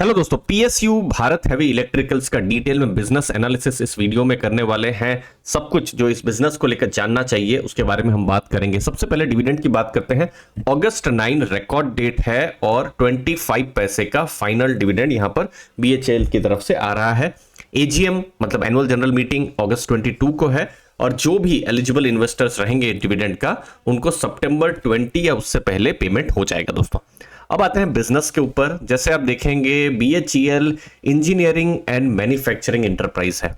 Hello दोस्तों, PSU Bharat heavy electricals का detail में बिजनेस एनालिसिस इस वीडियो में करने वाले हैं। सब कुछ जो इस बिजनेस को लेकर जानना चाहिए उसके बारे में हम बात करेंगे। सबसे पहले डिविडेंड की बात करते हैं। अगस्त 9 रिकॉर्ड डेट है और 25 पैसे का फाइनल डिविडेंड यहां पर बीएचईएल की तरफ से आ रहा है। एजीएम मतलब एनुअल जनरल मीटिंग अगस्त 22 को है और जो भी एलिजिबल इन्वेस्टर्स रहेंगे डिविडेंड का उनको सितंबर 20 या उससे पहले पेमेंट हो जाएगा। दोस्तों अब आते हैं बिजनेस के ऊपर। जैसे आप देखेंगे BHEL engineering and manufacturing enterprise है।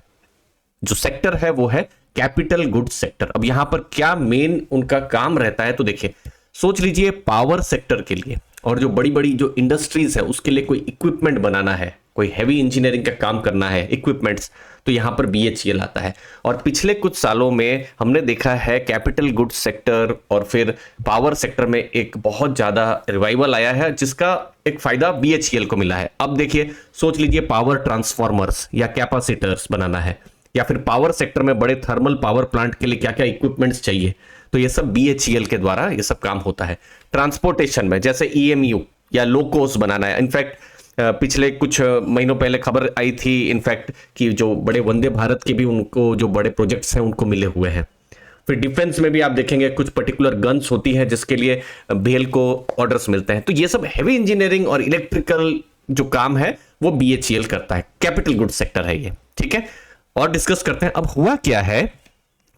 जो सेक्टर है वो है कैपिटल गुड्स सेक्टर। अब यहां पर क्या मेन उनका काम रहता है तो देखिए, सोच लीजिए पावर सेक्टर के लिए और जो बड़ी बड़ी जो इंडस्ट्रीज है उसके लिए कोई इक्विपमेंट बनाना है, कोई हैवी इंजीनियरिंग का काम करना है इक्विपमेंट्स, तो यहां पर बीएचईएल आता है। और पिछले कुछ सालों में हमने देखा है कैपिटल गुड्स सेक्टर और फिर पावर सेक्टर में एक बहुत ज्यादा रिवाइवल आया है जिसका एक फायदा बीएचईएल को मिला है। अब देखिए, सोच लीजिए पावर ट्रांसफॉर्मर्स या कैपेसिटर्स बनाना है या फिर पावर सेक्टर में बड़े थर्मल पावर प्लांट के लिए क्या क्या इक्विपमेंट्स चाहिए, तो ये सब बीएचईएल के द्वारा ये सब काम होता है। ट्रांसपोर्टेशन में जैसे ईएमयू या लोकोस बनाना है। इनफैक्ट पिछले कुछ महीनों पहले खबर आई थी इनफैक्ट कि जो बड़े वंदे भारत के भी उनको जो बड़े प्रोजेक्ट्स हैं उनको मिले हुए हैं। फिर डिफेंस में भी आप देखेंगे कुछ पर्टिकुलर गन्स होती हैं जिसके लिए बेल को ऑर्डर्स मिलते हैं। तो ये सब हैवी इंजीनियरिंग और इलेक्ट्रिकल जो काम है वो बीएचईएल करता है। कैपिटल गुड्स सेक्टर है ये, ठीक है। और डिस्कस करते हैं अब हुआ क्या है।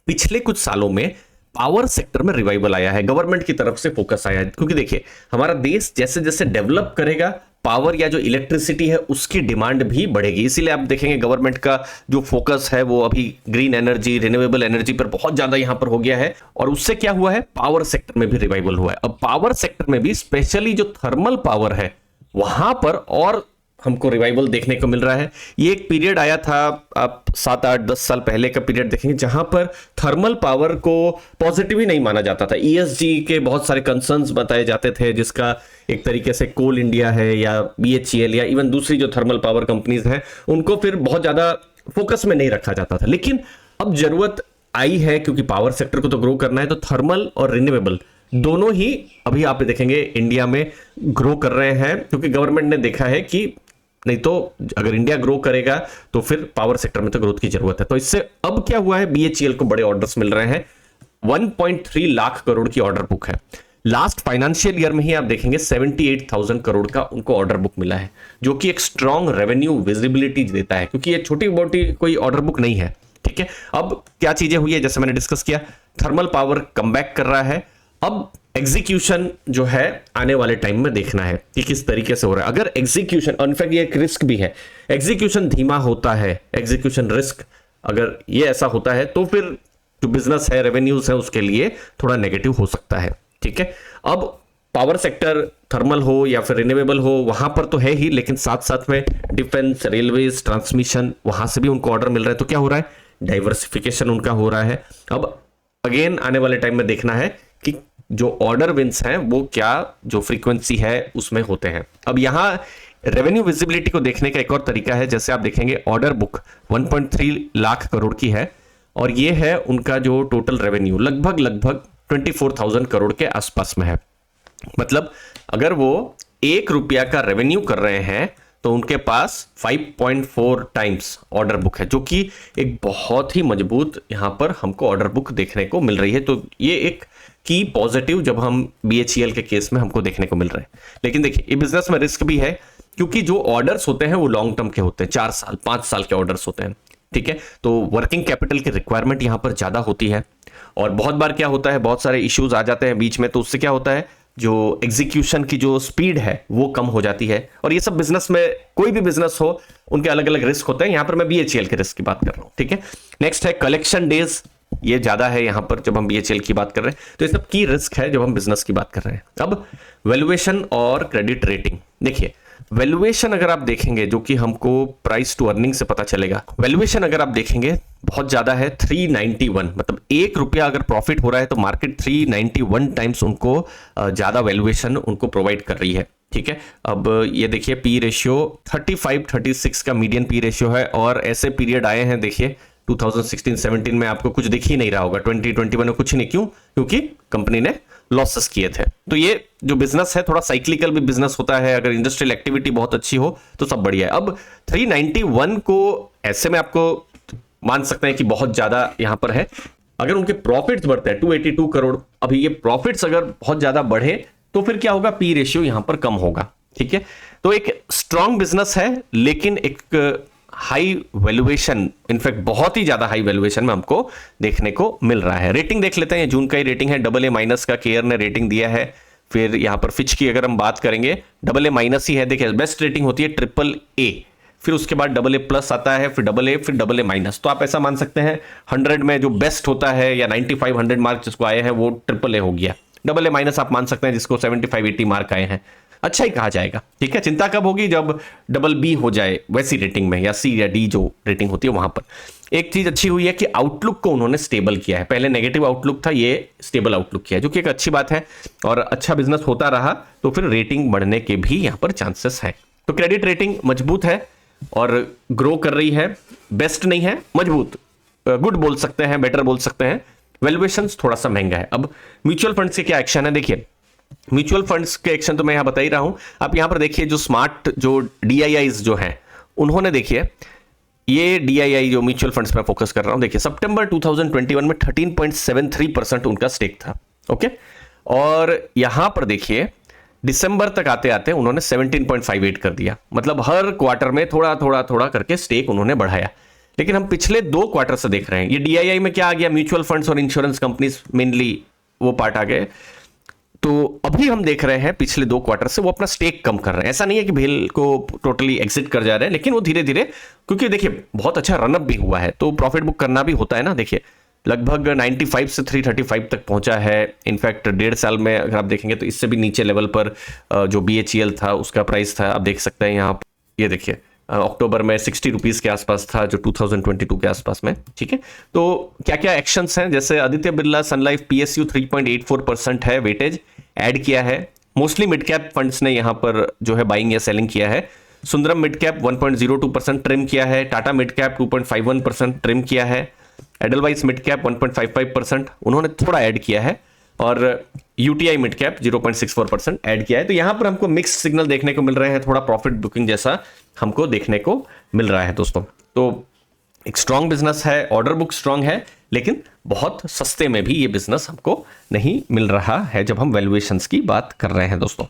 पिछले कुछ सालों में पावर सेक्टर में रिवाइवल आया है, गवर्नमेंट की तरफ से फोकस आया है। क्योंकि देखिए, हमारा देश जैसे जैसे डेवलप करेगा पावर या जो इलेक्ट्रिसिटी है उसकी डिमांड भी बढ़ेगी। इसीलिए आप देखेंगे गवर्नमेंट का जो फोकस है वो अभी ग्रीन एनर्जी, रिन्यूएबल एनर्जी पर बहुत ज्यादा यहां पर हो गया है। और उससे क्या हुआ है, पावर सेक्टर में भी रिवाइवल हुआ है। अब पावर सेक्टर में भी स्पेशली जो थर्मल पावर है वहां पर और हमको रिवाइवल देखने को मिल रहा है। ये एक पीरियड आया था, आप 7, 8, 10 साल पहले का पीरियड देखेंगे जहां पर थर्मल पावर को पॉजिटिव ही नहीं माना जाता था। ईएसजी के बहुत सारे कंसर्न्स बताए जाते थे जिसका एक तरीके से कोल इंडिया है या बीएचईएल या इवन दूसरी जो थर्मल पावर कंपनीज हैं उनको फिर बहुत ज्यादा फोकस में नहीं रखा जाता था। लेकिन अब जरूरत आई है क्योंकि पावर सेक्टर को तो ग्रो करना है, तो थर्मल और रिन्यूएबल दोनों ही अभी आप देखेंगे इंडिया में ग्रो कर रहे हैं। क्योंकि गवर्नमेंट ने देखा है कि नहीं तो अगर इंडिया ग्रो करेगा तो फिर पावर सेक्टर में तो ग्रोथ की जरूरत है। तो इससे अब क्या हुआ है, बीएचईएल को बड़े ऑर्डर्स मिल रहे हैं। 1.3 लाख करोड़ की ऑर्डर बुक है। लास्ट फाइनेंशियल ईयर में ही आप देखेंगे 78,000 करोड़ का उनको ऑर्डर बुक मिला है, जो कि एक स्ट्रॉन्ग रेवेन्यू विजिबिलिटी देता है क्योंकि ये छोटी मोटी कोई ऑर्डर बुक नहीं है, ठीक है। अब क्या चीजें हुई है, जैसे मैंने डिस्कस किया, थर्मल पावर कमबैक कर रहा है। अब एग्जीक्यूशन जो है आने वाले टाइम में देखना है कि किस तरीके से हो रहा है। अगर एग्जीक्यूशन, इनफैक्ट ये एक रिस्क भी है, एग्जीक्यूशन धीमा होता है, एग्जीक्यूशन रिस्क अगर ये ऐसा होता है तो फिर जो बिजनेस है, रेवेन्यूज है, उसके लिए थोड़ा नेगेटिव हो सकता है, ठीक है। अब पावर सेक्टर थर्मल हो या फिर रिन्यूएबल हो वहां पर तो है ही, लेकिन साथ साथ में डिफेंस, रेलवेज, ट्रांसमिशन वहां से भी उनको ऑर्डर मिल रहा है। तो क्या हो रहा है, डाइवर्सिफिकेशन उनका हो रहा है। अब अगेन आने वाले टाइम में देखना है कि जो ऑर्डर विंस हैं वो क्या जो फ्रीक्वेंसी है उसमें होते हैं। अब यहां रेवेन्यू विजिबिलिटी को देखने का एक और तरीका है। जैसे आप देखेंगे ऑर्डर बुक 1.3 लाख करोड़ की है और ये है उनका जो टोटल रेवेन्यू लगभग 24,000 करोड़ के आसपास में है। मतलब अगर वो 1 रुपया का रेवेन्यू कर रहे हैं तो उनके पास 5.4 टाइम्स ऑर्डर बुक है, जो कि एक बहुत ही मजबूत यहां पर हमको ऑर्डर बुक देखने को मिल रही है। तो ये एक की पॉजिटिव जब हम बीएचईएल के केस में हमको देखने को मिल रहा है। लेकिन देखिए, ये बिजनेस में रिस्क भी है क्योंकि जो ऑर्डर्स होते हैं वो लॉन्ग टर्म के होते हैं, 4 साल 5 साल के ऑर्डर्स होते हैं, ठीक है। तो वर्किंग कैपिटल की रिक्वायरमेंट यहां पर ज्यादा होती है और बहुत बार क्या होता है, बहुत सारे इश्यूज आ जाते हैं बीच में, तो उससे क्या होता है, जो एग्जीक्यूशन की जो स्पीड है वो कम हो जाती है। और ये सब बिजनेस में, कोई भी बिजनेस हो, उनके अलग अलग रिस्क होते हैं। यहां पर मैं बीएचईएल के रिस्क की बात कर रहा हूं, ठीक है। नेक्स्ट है कलेक्शन डेज, ये ज्यादा है यहां पर जब हम बीएचईएल की बात कर रहे हैं। तो ये सब की रिस्क है जब हम बिजनेस की बात कर रहे हैं। अब वैल्यूएशन और क्रेडिट रेटिंग, देखिए वैल्यूएशन अगर आप देखेंगे, जो कि हमको प्राइस टू अर्निंग से पता चलेगा, वैल्यूएशन अगर आप देखेंगे बहुत ज्यादा है, 391, मतलब 1 रुपया अगर प्रॉफिट हो रहा है तो मार्केट 391 टाइम्स उनको ज्यादा वैल्यूएशन उनको प्रोवाइड कर रही है, ठीक है। अब ये देखिए पी रेशियो 35-36 का मीडियन पी रेशियो है और ऐसे पीरियड आए हैं, देखिए 2016-17 में आपको कुछ दिख ही नहीं रहा होगा, 2021 में कुछ नहीं। क्यों? क्योंकि कंपनी ने लॉसेस किए थे। तो ये जो बिजनेस है थोड़ा साइक्लिकल भी बिजनेस होता है, अगर इंडस्ट्रियल एक्टिविटी बहुत अच्छी हो तो सब बढ़िया है। अब 391 को ऐसे में आपको मान सकते हैं कि बहुत ज्यादा यहां पर है। अगर उनके प्रॉफिट्स बढ़ते हैं 282 करोड़, अभी ये प्रॉफिट्स अगर बहुत ज्यादा बढ़े तो फिर क्या होगा, पी रेशियो यहां पर कम होगा। ठीक है, तो एक स्ट्रांग बिजनेस है लेकिन एक हाई वैल्यूएशन, इनफैक्ट बहुत ही ज्यादा हाई वैल्यूएशन में हमको देखने को मिल रहा है। रेटिंग देख लेते हैं, जून का ही रेटिंग है, AA- का केयर ने रेटिंग दिया है। फिर यहां पर फिच की अगर हम बात करेंगे AA- ही है। देखिए बेस्ट रेटिंग होती है AAA, फिर उसके बाद AA+ आता है, फिर AA, फिर AA-। तो आप ऐसा मान सकते हैं 100 में जो बेस्ट होता है या 95 100 मार्क जिसको आए हैं वो AAA हो गया। AA- आप मान सकते हैं जिसको 75 80 मार्क आए हैं, अच्छा ही कहा जाएगा। ठीक है, चिंता कब होगी, जब BB हो जाए वैसी रेटिंग में, या C या D जो रेटिंग होती है वहां पर। एक चीज अच्छी हुई है कि आउटलुक को उन्होंने स्टेबल किया है, पहले नेगेटिव आउटलुक था, ये स्टेबल आउटलुक किया है, जो कि एक अच्छी बात है। और अच्छा बिजनेस होता रहा तो फिर रेटिंग बढ़ने के भी यहां पर चांसेस है। तो क्रेडिट रेटिंग मजबूत है और ग्रो कर रही है, बेस्ट नहीं है, मजबूत, गुड बोल सकते हैं, बेटर बोल सकते हैं। वैल्यूएशंस थोड़ा सा महंगा है। अब म्यूचुअल फंड्स के क्या एक्शन है, देखिए म्यूचुअल फंड्स के एक्शन तो मैं यहां बता ही रहा हूं। आप यहां पर देखिए जो स्मार्ट जो DIIs जो हैं उन्होंने, देखिए ये DII जो म्यूचुअल फंड्स में फोकस कर रहा हूं, देखिए सितंबर 2021 में 13.73% उनका स्टेक था। ओके, और यहां पर देखिए दिसंबर तक आते आते उन्होंने 17.58 कर दिया, मतलब हर क्वार्टर में थोड़ा थोड़ा थोड़ा करके स्टेक उन्होंने बढ़ाया। लेकिन हम पिछले 2 क्वार्टर से देख रहे हैं, ये DII में क्या आ गया, म्यूचुअल फंड्स और इंश्योरेंस कंपनीज मेनली वो पार्ट आ गए। तो अभी हम देख रहे हैं पिछले 2 क्वार्टर से वो अपना स्टेक कम कर रहे हैं। ऐसा नहीं है कि भेल को टोटली एग्जिट कर जा रहे हैं, लेकिन वो धीरे धीरे, क्योंकि देखिए बहुत अच्छा रनअप भी हुआ है तो प्रॉफिट बुक करना भी होता है ना। देखिए लगभग 95 से 335 तक पहुंचा है। इनफैक्ट 1.5 साल में अगर आप देखेंगे तो इससे भी नीचे लेवल पर जो BHEL था उसका प्राइस था, आप देख सकते हैं यहाँ, ये देखिए अक्टूबर में 60 रुपीज के आसपास था, जो 2022 के आसपास में। ठीक है, तो क्या क्या एक्शंस हैं, जैसे आदित्य बिरला सन लाइफ PSU 3.84% है, वेटेज ऐड किया है। मोस्टली मिड कैप फंड्स ने यहां पर जो है बाइंग या सेलिंग किया है। सुंदरम मिड कैप 1.02% ट्रिम किया है। टाटा मिड कैप 2.51% ट्रिम किया है। एडलवाइस मिड कैप 1.55% उन्होंने थोड़ा ऐड किया है, और UTI मिड कैप 0.64% ऐड किया है। तो यहां पर हमको मिक्स सिग्नल देखने को मिल रहे हैं, थोड़ा प्रॉफिट बुकिंग जैसा हमको देखने को मिल रहा है दोस्तों। तो एक स्ट्रांग बिजनेस है, ऑर्डर बुक स्ट्रांग है, लेकिन बहुत सस्ते में भी ये बिजनेस हमको नहीं मिल रहा है जब हम वैल्यूएशंस की बात कर रहे हैं दोस्तों।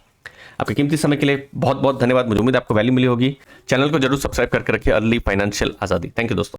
आपके कीमती समय के लिए बहुत बहुत धन्यवाद। मुझे उम्मीद है आपको वैल्यू मिली होगी। चैनल को जरूर सब्सक्राइब करके रखिए। अर्ली फाइनेंशियल आजादी। थैंक यू दोस्तों।